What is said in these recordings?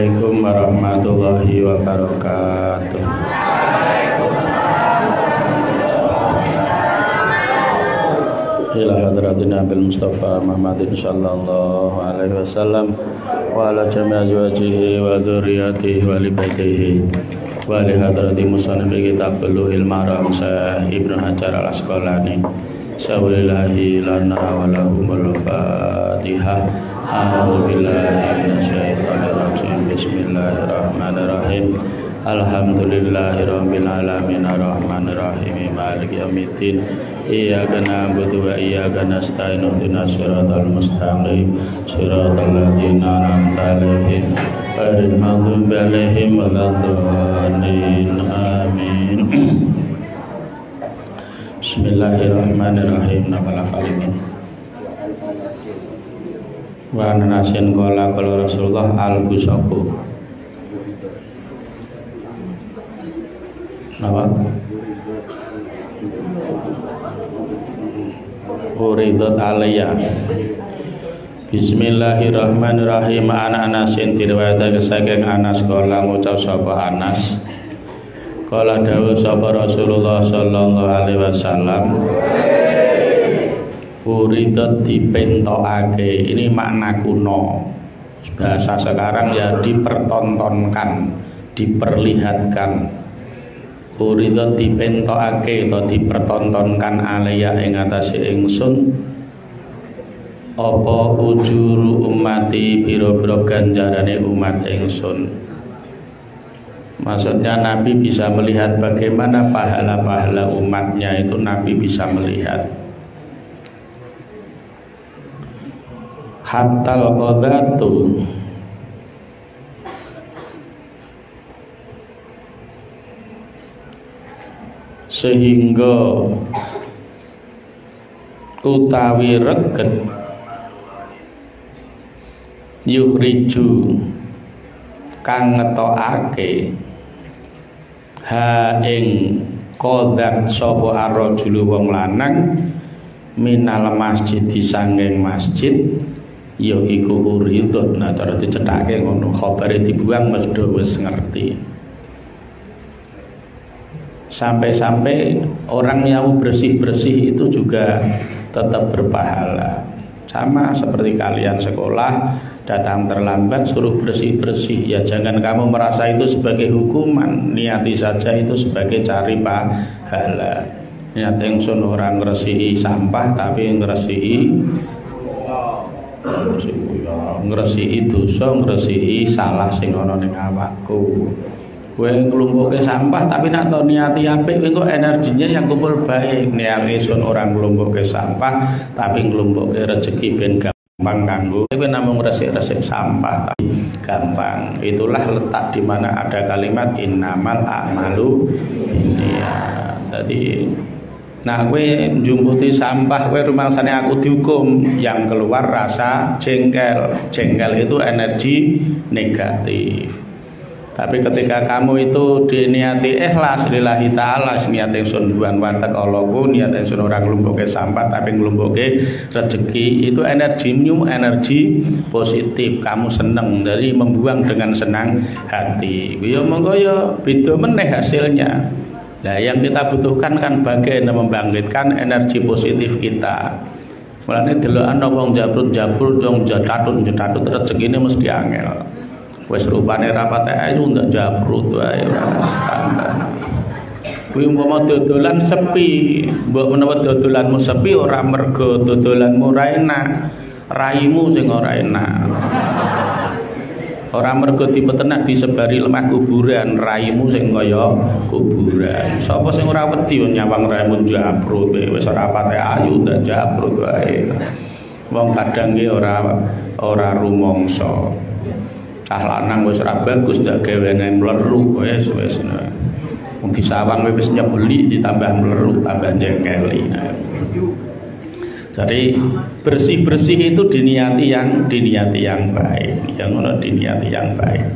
Assalamualaikum warahmatullahi wabarakatuh. Ila hadratin Nabil Mustafa Muhammadin sallallahu alaihi wasallam wa ala jami' azwajihi wa dzurriyyatihi wa li baitihi wa li hadrati musannif kitab Bulughul Maram Syekh Ibnu Hajar Al-Asqalani Sawlillahi lana wa lahumul Fatihah. A'udzu billahi minasyaitonir rajim. Bismillahirrahmanirrahim. Alhamdulillahirabbil alamin arrahmanir rahim maliki yaumiddin. Iyyaka na'budu wa iyyaka nasta'in ihdinas siratal mustaqim siratal ladzina an'amta 'alaihim ghairil maghdubi 'alaihim waladdallin. Amin. Bismillahirrahmanirrahim. Nafal kalimin. Wa nasin qala Rasulullah al-busaku. Napa? Uridat alayya. Bismillahirrahmanirrahim. Anasin diriwayatake saking Anas kala ngucap sapa Anas. Kala dawuh sapa Rasulullah sallallahu alaihi wasallam. Uridat dipentokake. Ini makna kuno. Bahasa sekarang ya dipertontonkan, diperlihatkan. Uridat dipentokake atau dipertontonkan alaya ing atase ingsun apa ujuru umati pira-pira ganjarane umat ingsun. Maksudnya Nabi bisa melihat bagaimana pahala-pahala umatnya itu Nabi bisa melihat. Hatal qadatu sehingga utawi reget yuhriju kang ngetokake ha ing qadzat sapa arrajulu wong lanang minal masjid disanging masjid ya iku uridun. Nah cara dicethake ngono khabare dibuang wis ngerti. Sampai-sampai orang yang bersih-bersih itu juga tetap berpahala. Sama seperti kalian sekolah datang terlambat suruh bersih-bersih, ya jangan kamu merasa itu sebagai hukuman, niati saja itu sebagai cari pahala. Niat ingsun orang ngresihi sampah tapi ngresihi dosa, ngresihi salah sing ana ning awakku. Kowe nglumpuke sampah tapi nak to niati apik kowe kok energinya yang kumpul baik. Niat ingsun orang nglumpuke sampah tapi nglumpuke rezeki ben gampang kanggo kowe namung resik-resik sampah tapi gampang. Itulah letak di mana ada kalimat innamal a'malu binniyat. Tadi nah kowe njumputi sampah kowe rumangsane aku dihukum, yang keluar rasa jengkel. Jengkel itu energi negatif. Tapi ketika kamu itu diniati ikhlas lillahi ta'ala, niat ingsun buan watek Allahku, niat ingsun ora nglumpuke sampah tapi nglumpuke rezeki, itu energimu energi positif, kamu seneng, dari membuang dengan senang hati. Ya monggo ya beda meneh hasilnya. Nah, yang kita butuhkan kan bagaimana membangkitkan energi positif kita. Mulane delokan wong jabrut-jabrut, wong jathatut rezekine mesti angel. Wes rupane rapate ayu ndak jabrut wae standar. Kuwi umpama dodolan sepi, mbok menawa dodolanmu sepi ora mergo dodolanmu ora enak, raimu sing ora enak. Ora mergo dipetenak disebari lemah kuburan, raimu sing kaya kuburan. Sapa sing ora wedi nyawang raimu jabrut wis ora rapate ayu ndak jabrut wae. Wong kadang ki ora rumangsa. Cah lanang wis ora bagus ndak gawene mleru wis wong disawang wis nyebeli ditambah mleru tambah jengkeli. Jadi bersih-bersih itu diniati yang baik, yang ono diniati yang baik.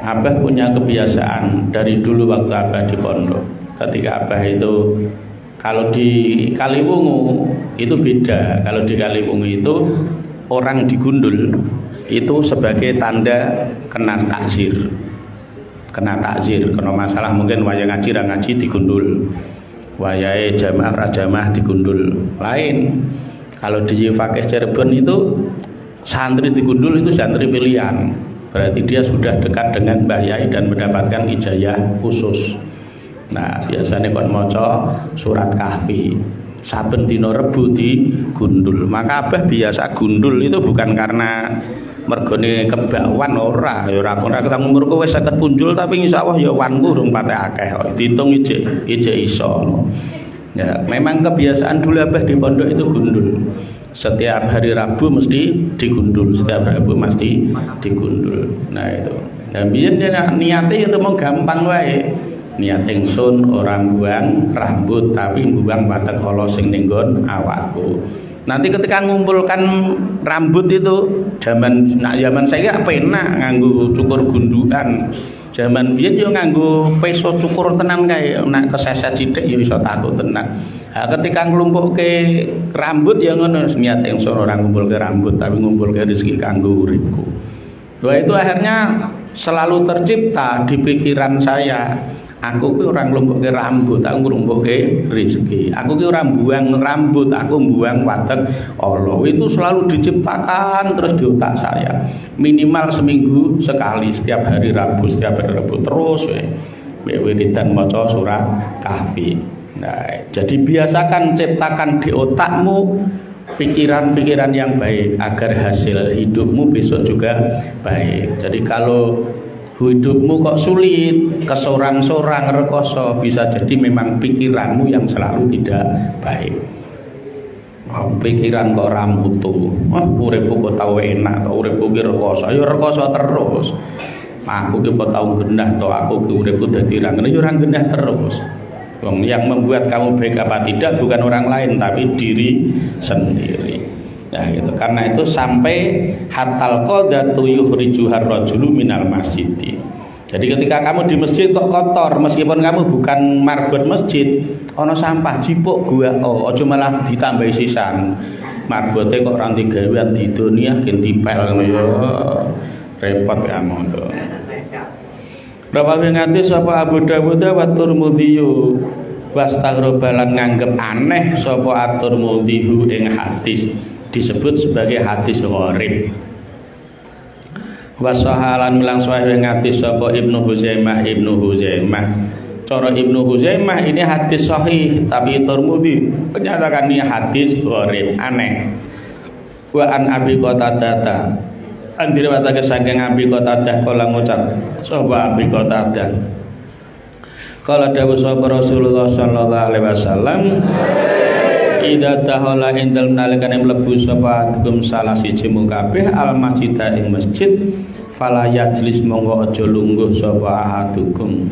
Abah punya kebiasaan dari dulu waktu Abah di pondok. Ketika Abah itu kalau di Kaliwungu itu beda. Kalau di Kaliwungu itu orang digundul itu sebagai tanda kena takzir. Kena takzir, kena masalah mungkin wayah ngaji ra ngaji digundul. Wayahe jamaah ra jamaah digundul. Lain. Kalau di Fakih Cirebon itu santri digundul itu santri pilihan. Berarti dia sudah dekat dengan Mbah Yai dan mendapatkan ijazah khusus. Nah, biasanya kon maca surat Kahfi. Saben dina Rebu digundul. Maka Abah biasa gundul itu bukan karena mergone kebakwan ora, ya ora ketang umurku wis 50 punjul tapi insyaallah ya wanku urung pate akeh kok. Diitung ije iso. Ya, memang kebiasaan dulu Abah di pondok itu gundul. Setiap hari Rabu mesti digundul, setiap hari Rabu mesti digundul. Nah itu. Dan biyen niate itu mau gampang wae. Niat ingsun orang buang rambut tapi buang watek ala sing ning nggon awakku. Nanti ketika ngumpulkan rambut itu zaman saya penak nganggo cukur gundukan. Zaman biyen yo nganggo peso cukur tenan kae nek keseset sithik yo iso tato tenan. Nah, ketika nglumpukke rambut ya ngono niat ingsun ora ngumpulke rambut tapi ngumpulke rezeki kanggo uripku. Wah itu akhirnya selalu tercipta di pikiran saya. Aku ki ora nglumpukke rambut, aku nglumpukke rezeki. Aku ki ora buang rambut, aku buang watek Allah. Itu selalu diciptakan terus di otak saya. Minimal seminggu sekali, setiap hari Rabu terus wiridan maca surat Kahfi. Nah, jadi biasakan ciptakan di otakmu pikiran-pikiran yang baik agar hasil hidupmu besok juga baik. Jadi kalau hidupmu kok sulit, kesorang-sorang, rekoso, bisa jadi memang pikiranmu yang selalu tidak baik. Oh, pikiran kok ora mutu. Uripku kok tau enak, to uripku ki rekoso. Ya rekoso terus. Aku ki kok tau genah, to aku ki uripku dadi ra ngene, ya ora genah terus. Wong yang membuat kamu baik apa tidak bukan orang lain tapi diri sendiri. Ya gitu. Karena itu sampai hatal qadatu yukhrijuhar rajulu minal masjidi. Jadi ketika kamu di masjid kok kotor, meskipun kamu bukan marbot masjid, ono sampah jipuk gua aja malah ditambahi sisan. Marbote kok ora digawean di dunia gen dipel ya repot ya mondo. Rawawi ngati sapa Abu Dawud wa Tirmidzi wastaghrobalan nganggep aneh sapa At-Tirmidzi ing hadis disebut sebagai hadis gharib. Wasahalan milang sahih ngati sapa Ibnu Huzaimah. Cara Ibnu Huzaimah ini hadis sahih tapi Tirmidzi menyatakan ini hadis gharib, aneh. Wa an Abi Qatadah andire watake saking Abi Qatadah kala ngucap sapa Abi Qatadah kala dawuh sapa Rasulullah sallallahu alaihi wasallam idza tahala indal nalikane mlebu sapa tukum salah siji kabeh al masjida ing masjid fala yajlis monggo aja lungguh sapa ahadukum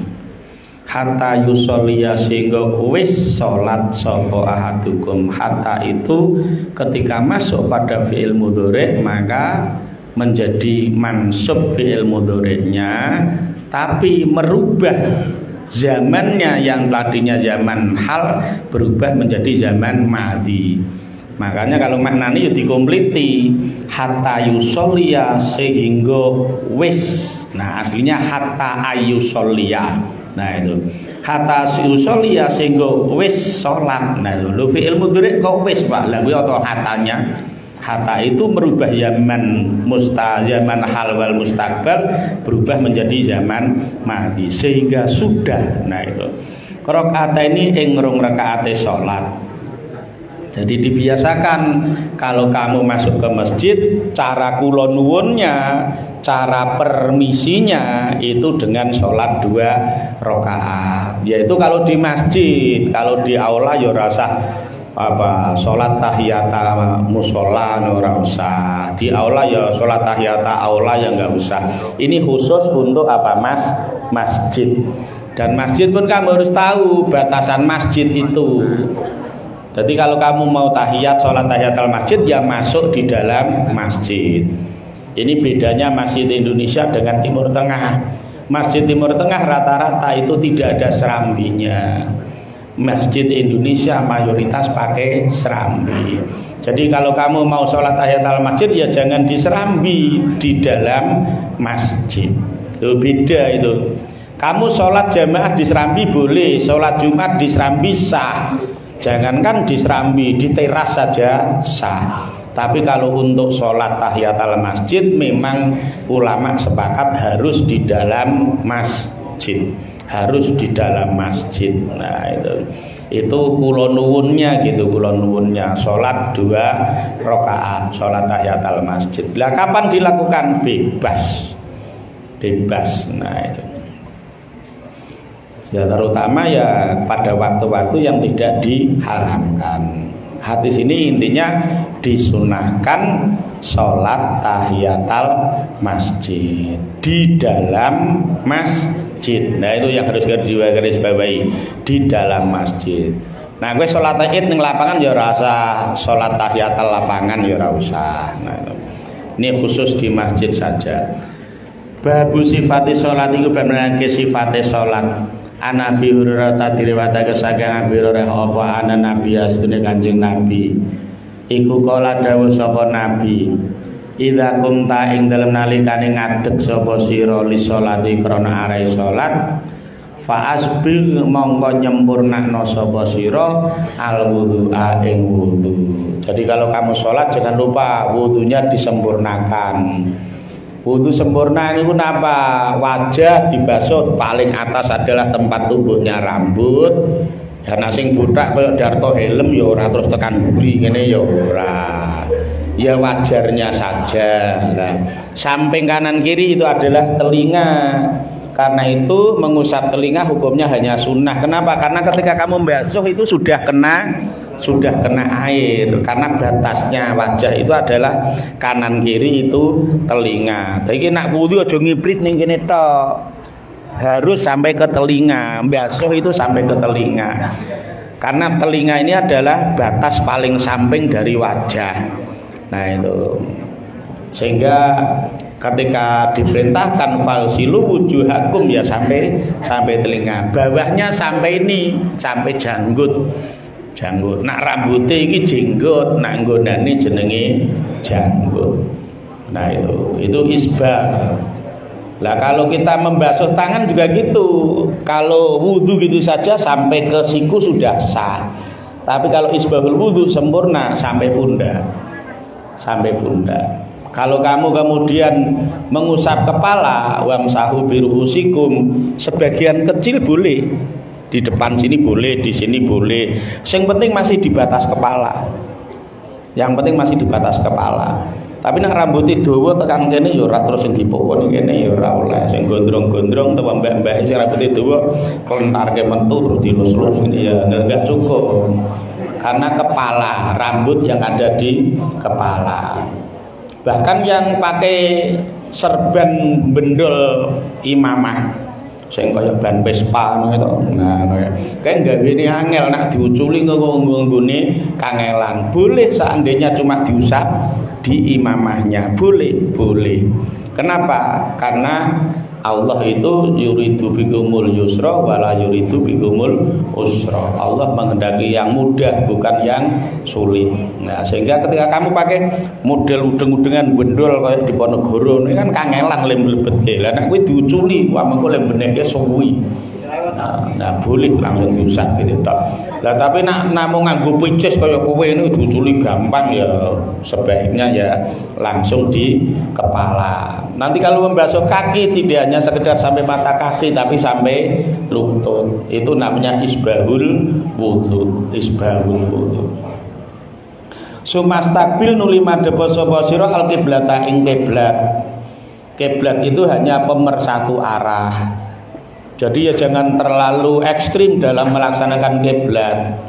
hatta yusolliya sehingga wis salat sapa ahadukum. Hatta itu ketika masuk pada fi'il mudhari maka menjadi mansub fi'il mudhari'nya tapi merubah zamannya yang tadinya zaman hal berubah menjadi zaman madhi. Makanya kalau maknanya ya dikompleti hatta yusolliya sehingga wis. Nah aslinya hatta ayusolliya. Nah itu hatta yusolliya sehingga wis salat. Nah itu fi'il mudhari' kok wis Pak. Lah kuwi atau hatanya. Hatta itu merubah zaman zaman hal wal mustaqbal berubah menjadi zaman madhi sehingga sudah. Nah itu rakaat ini ing rong rakaate salat. Jadi dibiasakan kalau kamu masuk ke masjid cara kula nuwunnya, cara permisinya itu dengan sholat 2 rakaat. Yaitu kalau di masjid, kalau di aula ya rasa sholat tahiyata musola ora usah. Di aula ya sholat tahiyata aula ya nggak usah. Ini khusus untuk apa masjid. Dan masjid pun kamu harus tahu batasan masjid itu. Jadi kalau kamu mau tahiyat sholat tahiyatul masjid ya masuk di dalam masjid. Ini bedanya masjid Indonesia dengan Timur Tengah. Masjid Timur Tengah rata-rata itu tidak ada serambinya. Masjid Indonesia mayoritas pakai serambi. Jadi kalau kamu mau sholat tahiyatul masjid ya jangan di Serambi, di dalam masjid. Itu beda itu. Kamu sholat jamaah di Serambi boleh, sholat Jumat di Serambi sah. Jangankan di Serambi, di teras saja sah. Tapi kalau untuk sholat tahiyatul masjid memang ulama sepakat harus di dalam masjid, harus di dalam masjid. Nah itu kula nuwunnya gitu, kula nuwunnya sholat 2 rakaat sholat tahiyatul masjid. Lah kapan dilakukan? Bebas, bebas. Nah itu ya, terutama ya pada waktu-waktu yang tidak diharamkan. Hadis ini intinya disunahkan sholat tahiyatul masjid di dalam masjid. Nah itu yang harus garis bawahi, di dalam masjid. Nah gue sholat id ning lapangan ya rasa, sholat tahiyatul lapangan ya ora usah. Nah itu. Ini khusus di masjid saja. Babu sifati sholat itu benar-benar sifate sholat. Nabi Hurairah diriwayatake saking Abi Hurairah apa ana nabi astune Kanjeng Nabi iku kala dawuh sapa nabi idza kumta ing dalem nalikane ngadeg sapa sira li sholati krana arahe salat fa asbil mongko nyempurnakno sapa sira al wudhu'a ing wudu. Jadi kalau kamu sholat jangan lupa wudunya disempurnakan. Wudu sempurna ini pun apa? Wajah dibasuh, paling atas adalah tempat tumbuhnya rambut. Karena sing budak kaya Darto helm ya ora terus tekan buri ngene ya ora. Ya wajarnya saja. Nah, samping kanan kiri itu adalah telinga. Karena itu mengusap telinga hukumnya hanya sunnah. Kenapa? Karena ketika kamu membasuh itu sudah kena air, karena batasnya wajah itu adalah kanan kiri itu telinga. Jadi nak wudu aja ngiprit ning kene tok. Harus sampai ke telinga. Mbasuh itu sampai ke telinga. Karena telinga ini adalah batas paling samping dari wajah. Nah itu. Sehingga ketika diperintahkan falsilu wujuhakum ya sampai telinga. Bawahnya sampai ini, sampai janggut. Nak rambutnya ini jenggot, nak nggonane jenenge janggut. Nah itu isbal. Lah kalau kita membasuh tangan juga gitu. Kalau wudu gitu saja sampai ke siku sudah sah. Tapi kalau isbahul wudu sempurna sampai pundak. Sampai pundak. Kalau kamu kemudian mengusap kepala, wamsahu biruhusikum, sebagian kecil boleh. Di depan sini boleh, di sini boleh. Yang penting masih di batas kepala. Yang penting masih di batas kepala. Tapi nek rambut dawa tekan kene ya ora terus sing dipokoni kene ya ora oleh. Sing gondrong-gondrong utawa mbak-mbak sing rambut dawa kelentarke metu terus dilus-lus ini ya enggak cukup. Karena kepala, rambut yang ada di kepala. Bahkan yang pakai serban bendol imamah sing kaya ban Vespa ngono. Nah, kayak gawene angel nak diuculi nggone kangelan. Boleh seandainya cuma diusap di imamahnya. Boleh. Kenapa? Karena Allah itu yuridu bikumul yusra wala yuridu bikumul usra. Allah menghendaki yang mudah bukan yang sulit. Nah, sehingga ketika kamu pakai model udeng-udengan bendol kayak di Ponorogo ini kan kangelan lem-lebetke. Lah nek kuwi diuculi, wah mengko lembeneke suwi. Nah, boleh langsung diusap gitu tok. Lah tapi nak namung nganggo picis kaya kowe ini diuculi gampang ya sebaiknya ya langsung di kepala. Nanti kalau membasuh kaki tidak hanya sekedar sampai mata kaki tapi sampai lutut. Itu namanya isbahul wudu, isbahul wudu. Sumastabil nuli madhep sapa sira al-qiblata ing kiblat. Kiblat itu hanya pemersatu arah. Jadi ya jangan terlalu ekstrim dalam melaksanakan kiblat.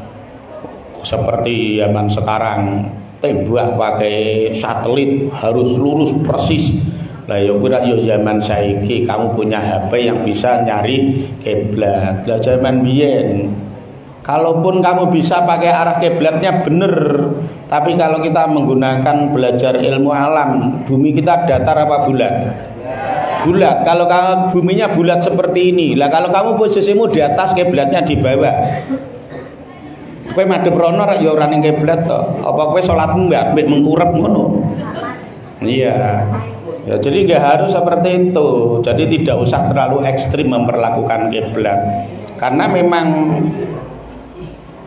Seperti zaman sekarang tembak pakai satelit harus lurus persis. Lah ya kira yo zaman saiki kamu punya HP yang bisa nyari kiblat. Lah zaman biyen kalaupun kamu bisa pakai arah kiblatnya bener, tapi kalau kita menggunakan belajar ilmu alam, bumi kita datar apa bulat? Bulat. Kalau kamu buminya bulat seperti ini, lah kalau kamu posisimu di atas kiblatnya di bawah, Kowe madhep rono ya ora ning kiblat to. Apa kowe salatmu mbek mengkurep ngono? Iya. Ya, jadi nggak harus seperti itu. Jadi tidak usah terlalu ekstrim memperlakukan kiblat. Karena memang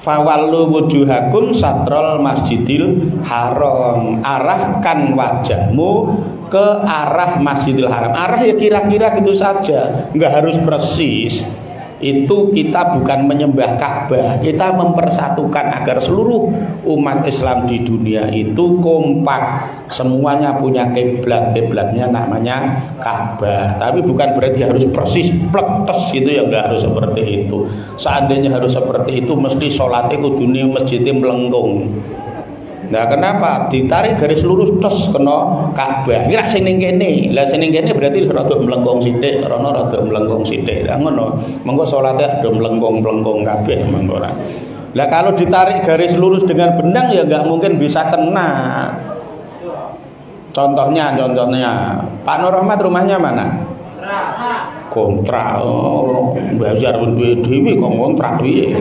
fawallu wujuhakum satrol masjidil haram. Arahkan wajahmu ke arah Masjidil Haram. Arah ya kira-kira gitu saja, nggak harus persis. Itu kita bukan menyembah Ka'bah, kita mempersatukan agar seluruh umat Islam di dunia itu kompak, semuanya punya kiblat, kiblatnya namanya Ka'bah. Tapi bukan berarti harus persis pletes gitu ya, nggak harus seperti itu. Seandainya harus seperti itu, mesti sholatnya kudune masjidnya melengkung. Nah, kenapa? Ditarik garis lurus tes kena Ka'bah. Kira sing ning kene. Lah sing ning kene berarti rada mlengkung sithik, rono rada mlengkung sithik. Lah ngono. Mengko salate do mlengkung-mlengkung kabeh mengko ora. Lah kalau ditarik garis lurus dengan benang ya enggak mungkin bisa kena. Contohnya Pak Nur Rahmat rumahnya mana? Kontrak. Oh, Bazar duwe dhewe kok kontrak piye.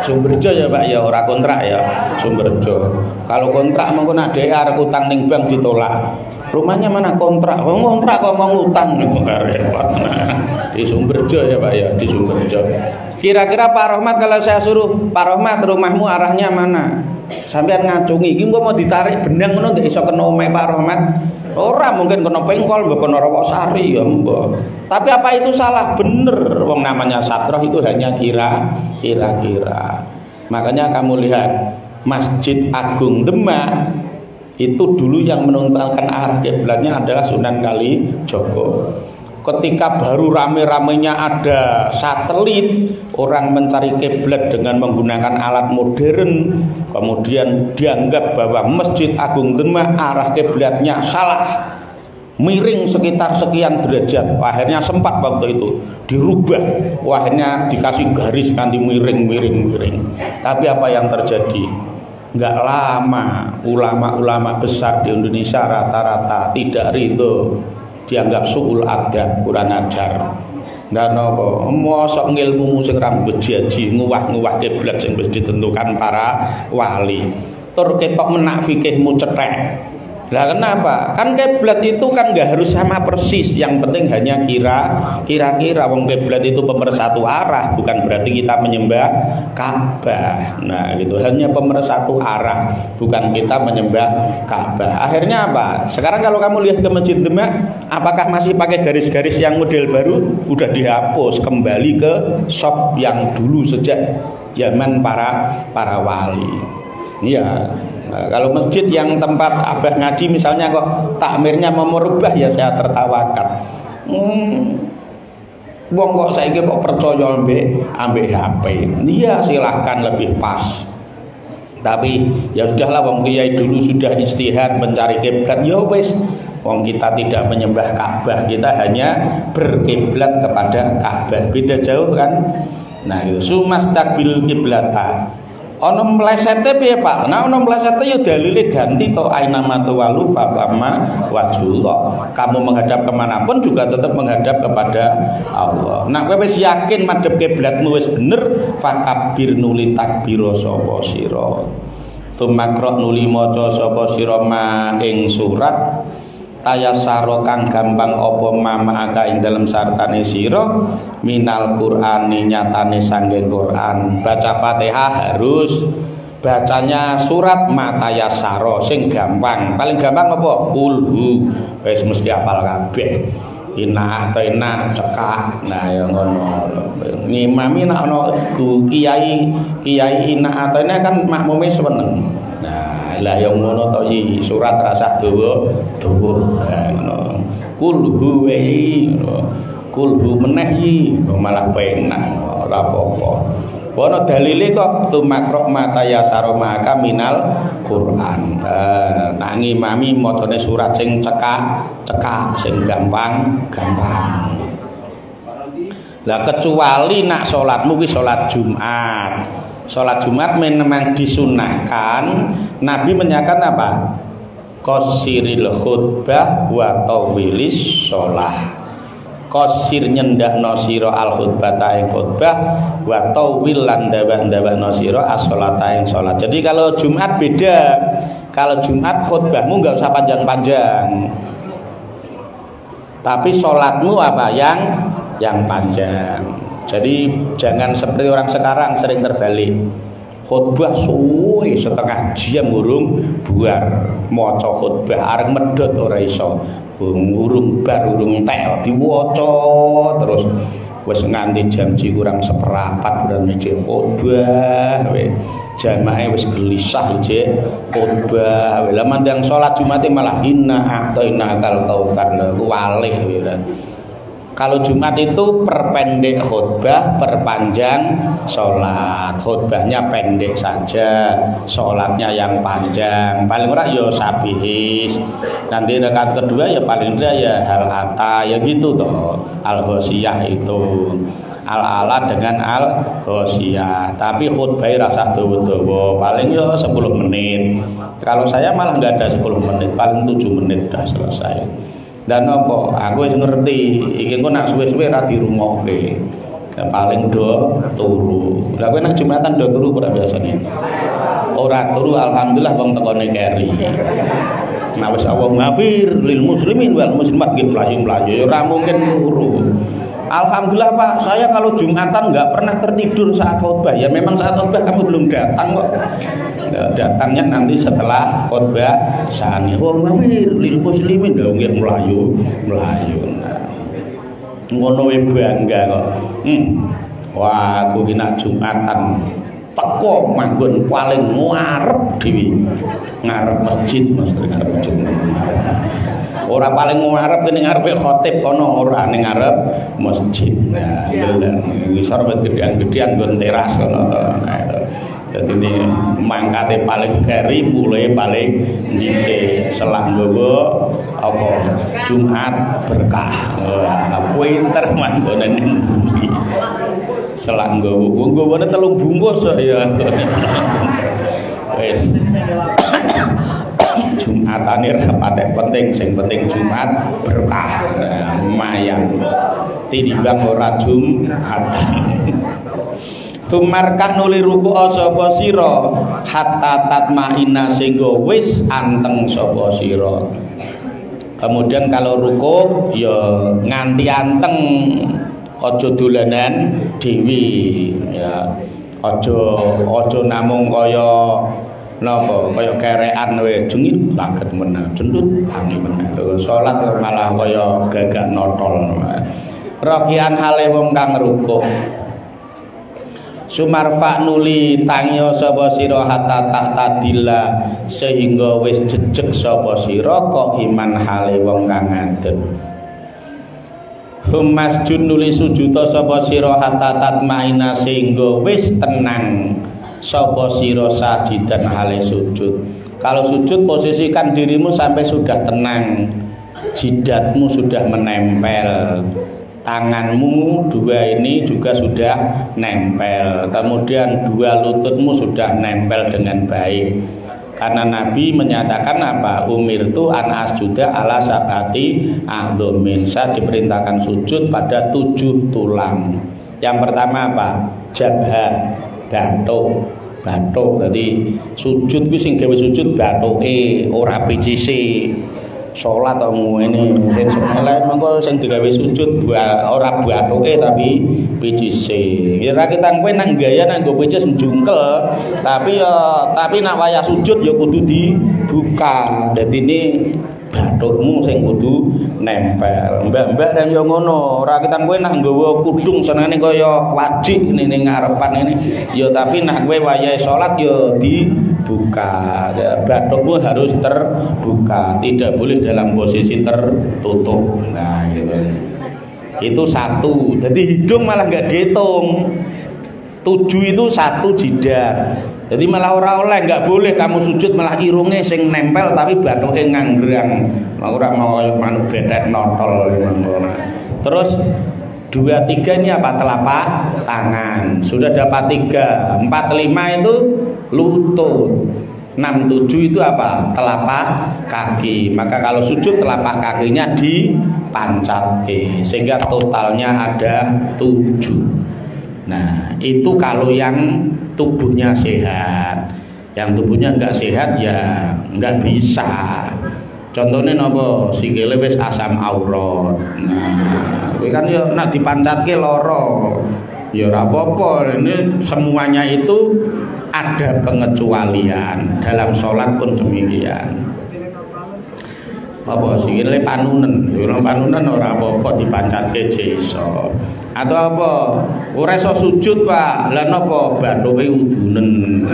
Sumberjo ya Pak ya, ora kontrak ya, Sumberjo. Kalau kontrak mengko nek dhek arep utang ning bank ditolak. Rumahnya mana kontrak? Wong kontrak kok mau utang niku repot. Di Sumberjo ya Pak ya, di Sumberjo. Kira-kira Pak Rahmat kalau saya suruh, Pak Rahmat rumahmu arahnya mana? Sampeyan ngacungi, iki mau ditarik benang ngono ndak iso kena omahe Pak Rahmat. Ora mungkin kena pengkol, mbok kena Rawasari ya mbok. Tapi apa itu salah? Bener. Wong namanya satroh itu hanya kira-kira. Makanya kamu lihat Masjid Agung Demak itu dulu yang menentukan arah kiblatnya adalah Sunan Kalijogo. Ketika baru rame-ramenya ada satelit, orang mencari kiblat dengan menggunakan alat modern, kemudian dianggap bahwa Masjid Agung Demak arah kiblatnya salah, miring sekitar sekian derajat. Akhirnya sempat waktu itu dirubah, akhirnya dikasih garis nanti miring. Tapi apa yang terjadi? Nggak lama ulama-ulama besar di Indonesia rata-rata tidak ridho, dianggap suul adab, kurang ajar. Nggak nopo, mosok ngilmu sing rambut jaji nguwah-nguwah kiblat sing wis ditentukan para wali. Tur ketok menak fikihmu cetek. Lah kenapa? Kan kiblat itu kan nggak harus sama persis, yang penting hanya kira-kira. Wong kiblat itu pemersatu arah, bukan berarti kita menyembah Ka'bah. Nah, itu hanya pemersatu arah, bukan kita menyembah Ka'bah. Akhirnya apa? Sekarang kalau kamu lihat ke Masjid Demak, apakah masih pakai garis-garis yang model baru? Udah dihapus, kembali ke soft yang dulu sejak zaman para wali. Iya. Nah, kalau masjid yang tempat abah ngaji misalnya kok takmirnya mau merubah, ya saya tertawakan. Wong kok saiki kok percaya ambek HP. Iya silahkan, lebih pas. Tapi ya sudahlah, wong kiai dulu sudah istihad mencari kiblat, ya wis. Wong kita tidak menyembah Ka'bah, kita hanya berkiblat kepada Ka'bah. Beda jauh kan? Nah, itu sumastaqbil kiblata. Ono mlesete piye Pak? Nah ono mlesete ya dalile ganti to, aina matuwalu fa famma wajhullah. Kamu menghadap kemanapun juga tetap menghadap kepada Allah. Nah kowe wis yakin madhep kiblatmu wis bener, fakabir nuli takbira sapa sira. Sumakra nuli maca sapa sira ma ing surat tayasaro kang gampang apa mamaaka ing dalem sartane sira minal Qur'ani nyatane sanggeng Qur'an. Baca Fatihah harus bacanya surat matayasaro sing gampang. Paling gampang apa? Kulhu. Wis mesti hafal kabeh. Ina atena cekak. Nah ya ngono. Ngimami nek ana kiai ina atena kan makmume seneng. Nah, lah yang ngono to iki surat rasa dawa. Nah ngono. Kulhu wae ngono. Kulhu meneh iki malah penak ora apa-apa. Ono dalile kok tumakro matayasaro maka minal Quran. Nah ngimami macane surat sing cekak sing gampang. Lah kecuali nak salatmu ki salat Jumat. Salat Jumat memang disunahkan. Nabi menyatakan apa? Qasiril khutbah wa tawilis shalah. qasir nyendakno sira al khutbata ing khutbah wa tawil lan dawa-dawano sira as-sholata ing salat. Jadi kalau Jumat beda. Kalau Jumat khutbahmu enggak usah panjang-panjang. Tapi salatmu apa yang panjang. Jadi jangan seperti orang sekarang sering terbalik. Khutbah suwe setengah jam urung buar maca khutbah areng medhot ora iso. Urung bar urung tel diwaca terus wis nganti jam kurang seperempat udah mesti khutbah we. Jamaah wis gelisah jek khutbah. Lah mandang salat Jumat malah inna a'taina kal kautsar walih. Kalau Jumat itu perpendek khutbah, perpanjang sholat. Khutbahnya pendek saja, sholatnya yang panjang. Paling ora ya sabihis. Nanti rakaat kedua ya paling tidak ya hal ata ya gitu toh. Al-Ghosiyah itu al-ala dengan al-Ghosiyah. Tapi khutbahnya rasa dawa-dawa, paling ya 10 menit. Kalau saya malah nggak ada 10 menit, paling 7 menit sudah selesai. Dan apa? Aku wis ngerti, iki engko nak suwe-suwe ra dirungokke. Paling do turu. Lah kowe nak Jumatan do turu ora biasane? Ora turu alhamdulillah wong tekone keri. Nah wis Allahumma ghafir lil muslimin wal muslimat nggih mlayu-mlayu ora mungkin turu. Alhamdulillah Pak, saya kalau Jumatan nggak pernah tertidur saat khutbah. Ya memang saat khutbah kamu belum datang kok. Datangnya nanti setelah khutbah sani. Wong mawir lil muslimin dong nggih melayu. Nah. Ngono wae bangga kok. Wah, aku ki nak Jumatan teko manggon paling ngarep dhewe. Ngarep masjid, ngarep masjid. Ora paling ngarep ning ngarepe khotib kono ora ning ngarep masjid. Nah, ngisor gedean-gedean nggon teras kono to. Nah, itu. Jadi ini mangkate paling keri mulai paling dhisik selang gowo apa Jumat berkah. Wah, pinter manggone ning selang gowo. Gowone 3 bungkus ya. Wis. Jumatane ra patek penting, sing penting Jumat berkah. Lumayan. Tinimbang ora Jumatan. Sumarkan nuli ruku sapa sira hatta tatmaina sehingga wis anteng sapa sira. Kemudian kalau ruku ya nganti anteng, aja dolanan dhewe ya. Aja namung kaya napa kaya kerekan wae jengit banget meneh jendut tangi meneh. Salat malah kaya gagak notol. Rakian hale wong kang ruku. Sumarfa nuli tangya sapa sira hatta ta'tadilla sehingga wis jejeg sapa sira kok iman hale wong kang ngadeg. Sumasjud nuli sujuda sapa sira hatta tatmaina sehingga wis tenang sapa sira sajidan hale sujud. Kalau sujud posisikan dirimu sampai sudah tenang, jidatmu sudah menempel. Tanganmu dua ini juga sudah nempel, kemudian dua lututmu sudah nempel dengan baik. Karena Nabi menyatakan apa? Umirtu an asjuda ala sabati a'dhamin. Saya diperintahkan sujud pada 7 tulang. Yang pertama apa? Jabha, bathuk. Jadi sujud ku sing gawe sujud bathuke, ora PCC. Salat to ngene sing elek mengko sing digawe sujud ora bathuke tapi PCC. Ya ra kita kowe nang gaya nang nggo PCC njungkel, tapi nak wayah sujud ya kudu dibuka. Dadi ini bathukmu sing kudu nempel. Mbak-mbak yang yo ngono, ora kita kowe nak nggawa kudung senengane kaya wajik ning ngarepan ini. Ya tapi nak kowe wayahe salat ya dibuka. Bathukmu harus terbuka, tidak boleh dalam posisi tertutup. Nah, gitu. Itu 1. Jadi hidung malah enggak dihitung. 7 itu 1 jidat. Jadi malah oleh enggak boleh kamu sujud malah irunge sing nempel tapi bathuke nganggrang. Ora mau manuk betet notol. Terus 2, 3 ini apa? Telapak tangan. Sudah dapat 3. 4, 5 itu lutut. 6-7 itu apa? Telapak kaki. Maka kalau sujud telapak kakinya dipancatke sehingga totalnya ada 7. Nah, itu kalau yang tubuhnya sehat. Yang tubuhnya enggak sehat ya enggak bisa. Contohnya nopo sikile wis asam aurat. Nah, kuwi kan ya nek dipancatke lara. Ya ora apa-apa. Ini semuanya itu ada pengecualian. Dalam sholat pun demikian. Apa sikile panunen. Ora panunen ora apa-apa dipancatke iso. Atau apa? Ora iso sujud, Pak. Lah napa bathuke udunen.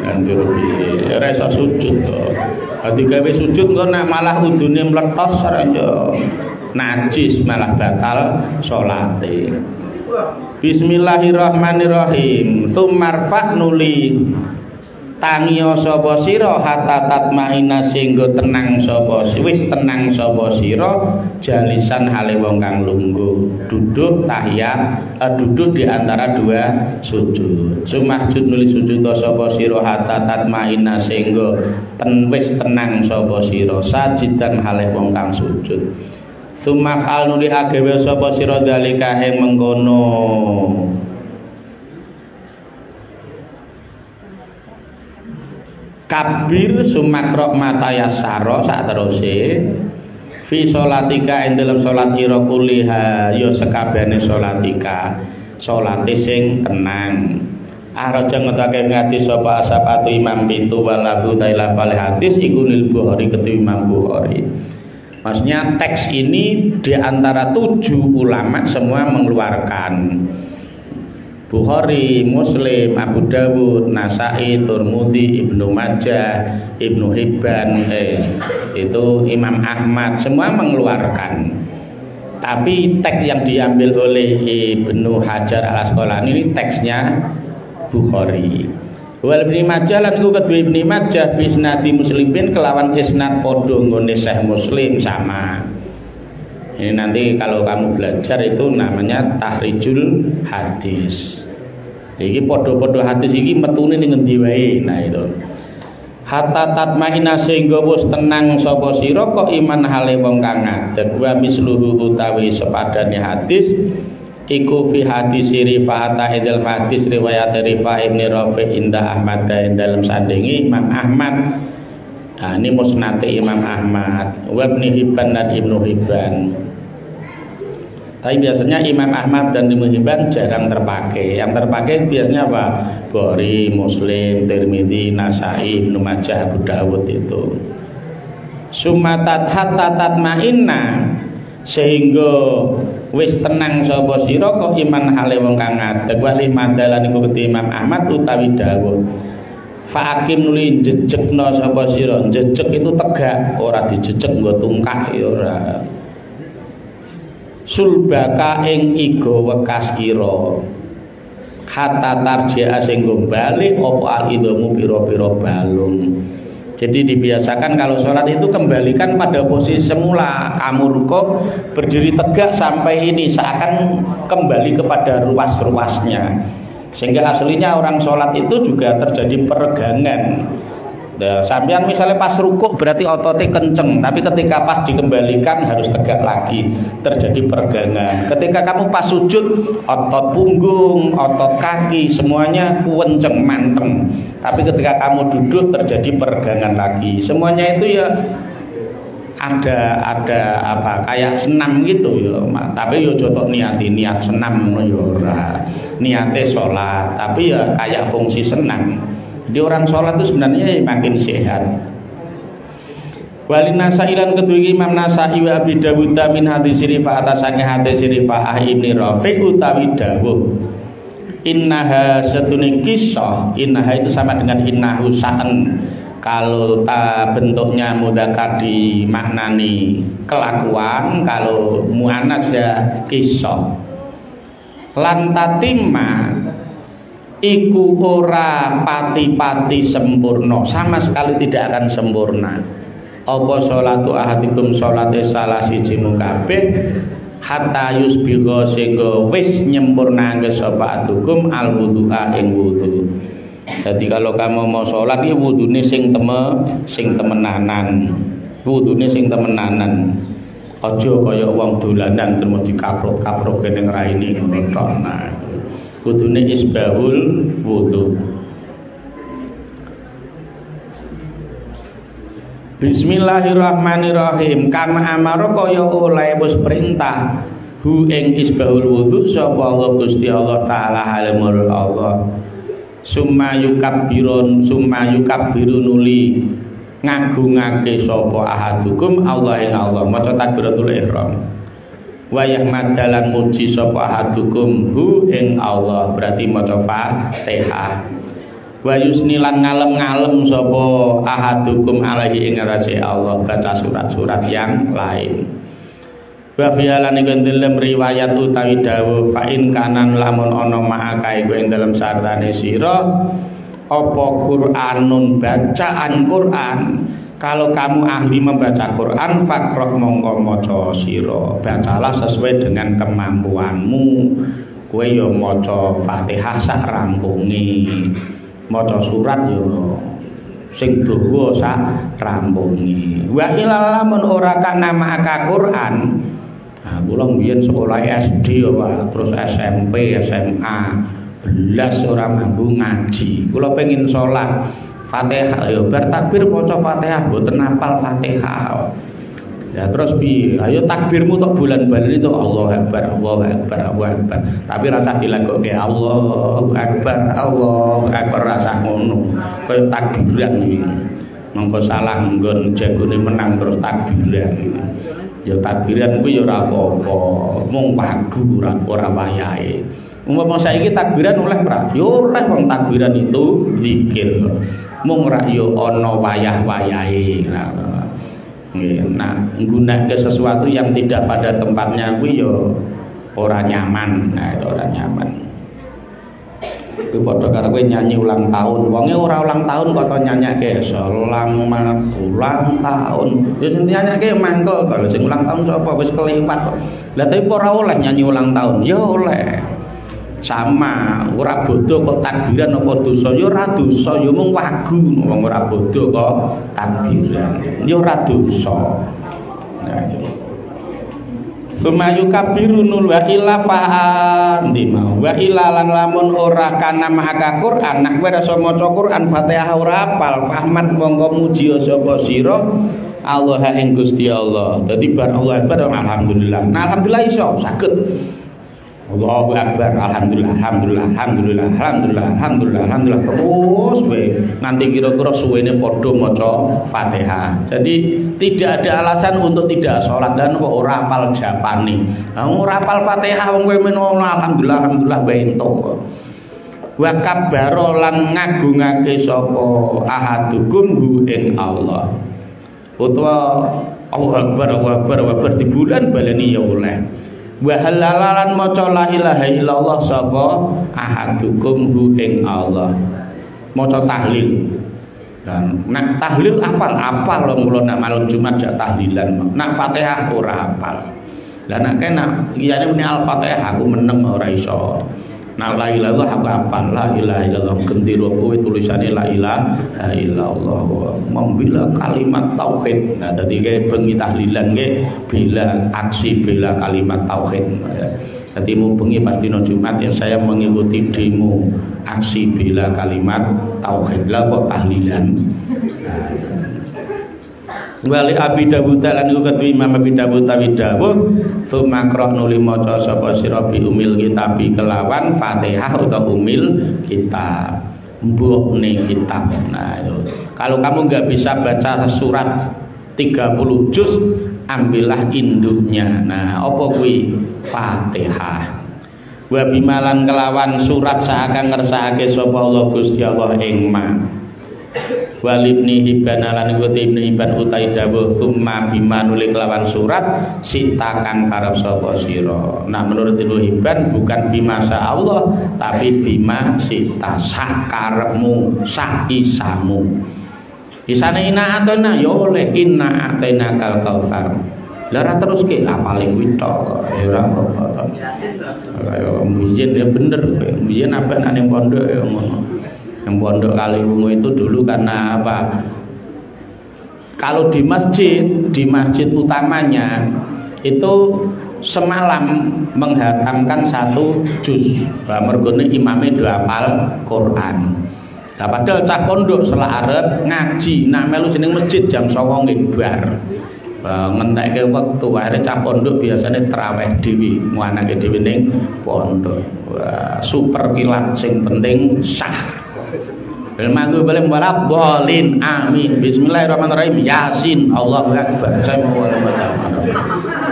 Kan piye? Ora iso sujud to. Dadi gawe sujud kok nek malah udune mletos saranjo najis malah batal salate. Bismillahirrahmanirrahim. Tsumarfa nuli tangiya sapa sira hatta tatmaina singgo tenang sapa wis tenang sapa sira jalisan hale wong kang lungguh duduk tahiyat duduk di antara dua sujud. Sumahjud nuli sujud sapa sira hatta tatmaina singgo wis tenang sapa sira sajidan hale wong kang sujud. Sumafal nuli agawe sapa sira dalika ing mengkono kabir sumakrok matayasaro sak teruse fi sholatika ing dalam salat ira kuliha ya sekabehane sholatika salate sing tenang. Araja ngetake ngati sapa asapatu imam pintu walahu taila fal hadis iku lil Bukhari ketu Imam Bukhari. Maksudnya teks ini di antara 7 ulama semua mengeluarkan. Bukhari, Muslim, Abu Dawud, Nasai, Turmudi, Ibnu Majah, Ibnu Hibban, itu Imam Ahmad semua mengeluarkan. Tapi teks yang diambil oleh Ibnu Hajar Al-Asqalani ini teksnya Bukhari. Wal Ibnu Majah lan iku kedue Ibnu Majah bisnadi Muslimin kelawan isnad padha nggone Syekh Muslim sama. Ini nanti kalau kamu belajar itu namanya tahrijul hadis. Iki podo-podo hadis iki metune ning ngendi wae. Nah itu. Hatta tatmaina sehingga wis tenang sapa sira kok iman hale wong kang ngadeg wa misluhu utawi sepadane hadis iku fi hadis Rifa'ah idal hadis riwayat Rifa'ah Ibn Rafi' inda Ahmad dalam sandingi Imam Ahmad. Nah, ini musnad Imam Ahmad wa Ibnu Hibban dan Ibnu Hibban. Tapi biasanya Imam Ahmad dan Ibnu Hibban jarang terpakai. Yang terpakai biasanya apa? Bukhari, Muslim, Tirmidzi, Nasai, Ibnu Majah, Abu Dawud itu. Sumatat hatta tatmainna sehingga wis tenang sapa sira kok iman hale wong kang ngadeg wa limandalan iku kete Imam Ahmad utawi dawuh. Fa'akim nuli jejekno sapa sira. Jejek itu tegak, ora dijejek nggo tungkak ya ora. Sulbaka ing iga wekas ira hatta tarji'a sing bali apa idamu pira-pira balung. Jadi dibiasakan kalau sholat itu kembalikan pada posisi semula. Kamu rukuk berdiri tegak sampai ini seakan kembali kepada ruas-ruasnya. Sehingga aslinya orang sholat itu juga terjadi peregangan. Nah, sampean misalnya pas rukuk berarti ototnya kenceng, tapi ketika pas dikembalikan harus tegak lagi, terjadi peregangan. Ketika kamu pas sujud, otot punggung, otot kaki semuanya kenceng, manteng. Tapi ketika kamu duduk terjadi peregangan lagi. Semuanya itu ya ada apa kayak senam gitu ya. Tapi yo jotok niat senam ya ora. Niate sholat, tapi ya kayak fungsi senam. Jadi orang sholat itu sebenarnya makin sehat. Walin Nasai lan kedua Imam Nasai wa Abi Dawud min hadis Rifa'ah atasane hadis Rifa'ah Ibn Rafi' utawi dawuh innaha satune kisah. Innaha itu sama dengan innahu sa'an. Kalau bentuknya mudzakkar dimaknani kelakuan, kalau muannas ya kisah. Lan tatimma iku ora pati-pati sempurna, sama sekali tidak akan sempurna. Apa sholatu ahadikum sholate salah siji kabeh hatta yusbigha sehingga wis nyempurnake sapa adukum al wudu'a ing wudu. Jadi kalau kamu mau sholat ya wudune sing temenanan. Wudune sing temenanan. Aja kaya wong dolanan terus dikaprok-kaprok ning raine ngono tok. Nah, kudune isbahul wudu. Bismillahirrahmanirrahim. Kama amara kaya oleh wis perintah hu ing isbahul wudu sapa Allah Gusti Allah taala halimul Allah. Summa yukabbirun nuli ngagungake sapa ahadukum Allah ing Allah maca takbiratul ihram. Wa yahmadalan muji sapa ahadukum hu ing Allah berarti maca Fatihah. Wa yusnilan ngalem-ngalem sapa ahadukum alaihi ing atase Allah baca surat-surat yang lain. Wa fi'alan ing dalem riwayat utawi dawuh fa in kanan lamun ana ma'akae kowe ing dalem sartane sira apa Qur'anun bacaan Qur'an. Kalau kamu ahli membaca Quran, fakroh mongko maca sira. Bacalah sesuai dengan kemampuanmu. Kowe yo maca Fatihah sak rampunge. Maca surat yo sing dawa sak rampunge. Wa ilal lamun ora kana maka Quran. Nah, kula mbiyen sekolah SD terus SMP, SMA, belas ora mampu ngaji. Kula pengin salat Fatihah ya bar takbir maca Fatihah mboten hafal Fatihah. Ya terus piye? Ayo takbirmu tok bulan-bulan itu Allahu Akbar, Allahu Akbar, Allahu Akbar. Tapi rasa dilagokke Allahu Akbar, Allahu Akbar rasa ngono. Kaya takbiran iki. Monggo salah nggon jagone menang terus takbiran. Ya takbiran kuwi ya ora apa-apa, mung pagu ora wayahe. Umpama saiki takbiran oleh pra, ya oleh wong takbiran itu zikir. Mung ra yo ana wayah-wayahe. Nah, nggunakake sesuatu yang tidak pada tempatnya kuwi yo ora nyaman. Nah, ora nyaman. Kuwi padha karo kowe nyanyi ulang tahun. Wonge ora ulang tahun kok nyanyake ulang tahun. Ya sing nyanyake mangkel to. Sing ulang tahun sapa wis kelewat kok. Lah tapi ora oleh nyanyi ulang tahun. Ya oleh. Sama ora bodoh kok takbiran apa dosa ya ora dosa ya mung wagu wong ora bodoh kok takbiran ya ora dosa. Nah Sumayu kabirunul wa ila fa'an dimau wa ila lan lamun ora kana maka Quran nak kowe rasa maca Quran Fatihah ora hafal fahmat monggo muji sapa sira Allah ing Gusti Allah. Dadi bar Allah akbar alhamdulillah. Nah alhamdulillah iso saged Allahu Akbar, alhamdulillah, alhamdulillah, alhamdulillah, alhamdulillah, alhamdulillah, alhamdulillah terus we nanti kira-kira suwene padha maca Fatihah. Jadi tidak ada alasan untuk tidak sholat dan ora hafal japane. Ora hafal Fatihah wong kowe menono alhamdulillah, alhamdulillah wae entuk. Wa kabbara lan ngagungake sapa ahadukum hu ing Allah. Utawa Allahu Akbar, Allahu Akbar, Allahu Akbar di bulan baleni ya oleh. Wa halalan maca la ilaha illallah sapa ahadukum hu ing Allah. Maca tahlil. Dan nak tahlil apal wong kula nak malam Jumat jak tahlilan. Nak Fatihah ora hafal. Lah nak kena iyane muni Al-Fatihah aku meneng ora iso. Nah la ilaha illallah aku hafal la ilaha illallah gendera kowe tulisane la ilaha illallah membela kalimat tauhid. Nah dadi bengi tahlilan nggih bela aksi bela kalimat tauhid. Dadi bengi pas dina Jumat ya saya mengikuti demo aksi bela kalimat tauhid. Lah kok tahlilan. Wali Abi Dawud lan iku ketu Imam Abi Dawud tawidawuh sumakra nuli maca sapa sira bi umil kitab kelawan Fatihah utawa umil kitab mbokne kitab. Nah itu kalau kamu nggak bisa baca surat 30 juz ambillah induknya. Nah apa kuwi Fatihah. Wa bimalan kelawan surat saakang ngersakake sapa Allah Gusti Allah ing ma Walibni Hibban lan ikuti Ibnu Hibban utai dawuh summa bima nuli kelawan surat sita kang karep sapa sira. Nah menurut Ibnu Hibban bukan bima sa Allah tapi bima sita sakarepmu saisamu. Isane ina atena ya oleh inna atena kal kautsar. Lah ra terus ke apale kuwi tok ya ora apa-apa. Kaya mbiyen ya bener, mbiyen apa nang pondok ya ngono. Yang Pondok Kaliwungu itu dulu karena apa? Kalau di masjid utamanya itu semalam menghatamkan 1 juz. Mergone imame do hafal Quran. Lah padahal cah pondok selaret ngaji nang melu seneng masjid jam 09.00 nggih bar. Ngentekke wektu akhire cah pondok biasanya traweh dhewe, muanake dhewe ning pondok. Wah, super kilat sing penting sah. Ilmu boleh balap bolin amin bismillahirrahmanirrahim yasin Allahu akbar saya mau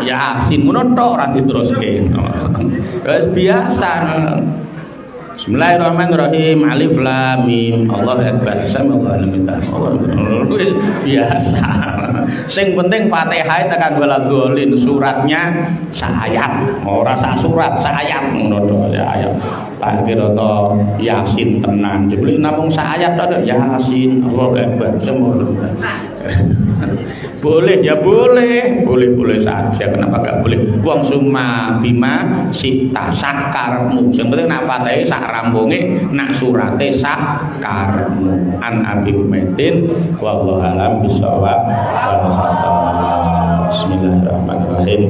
yasin ngono tok ora diteruske wis biasa. Bismillahirrahmanirrahim alif lam mim Allahu akbar sami Allahu biasa. Sing penting Fatihah tekan golin suratnya sayat ora sak surat sayat ngono to ayat. Tak kira to yasin tenan jebule namung sayat tok yasin Allahu akbar sami boleh ya boleh saja. Kenapa gak boleh? Wong summa bima sita sakarmu. Sing penting nak Fatihah sak rampunge, nak surate sak karmu. An Abi Humaidin wallahu alam bisawab. Bismillahirrahmanirrahim.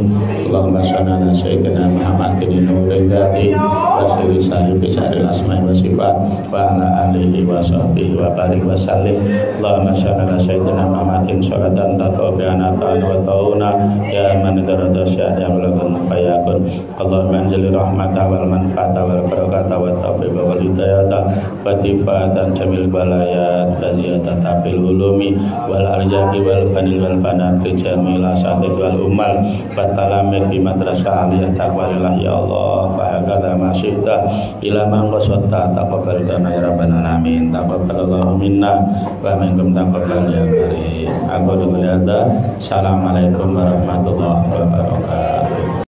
Allahumma shalli ala sayyidina Muhammadin nuril dzati wa sallim bi syaril asma'i wa sifat wa ala alihi wa sahbihi wa barik wa sallim. Allahumma shalli ala sayyidina Muhammadin sholatan tatabi'ana wa ta'una ya man darada syah ya balagun fayakun. Allahumma anzil rahmata wal manfaata wal barakata wa tawfiq wal hidayata wa tifatan jamil balayat wa ziyadata fil ulumi wal arjaqi wal banil wal banat jamil asadik wal umal batalamid bi madrasah aliyah taqwalillah ya Allah fa hakadha ma syi'ta ila man qasatta taqabbal lana ya rabbal alamin taqabbalallahu minna wa minkum taqabbal ya karim. Aku dulu ada. Assalamualaikum warahmatullahi wabarakatuh.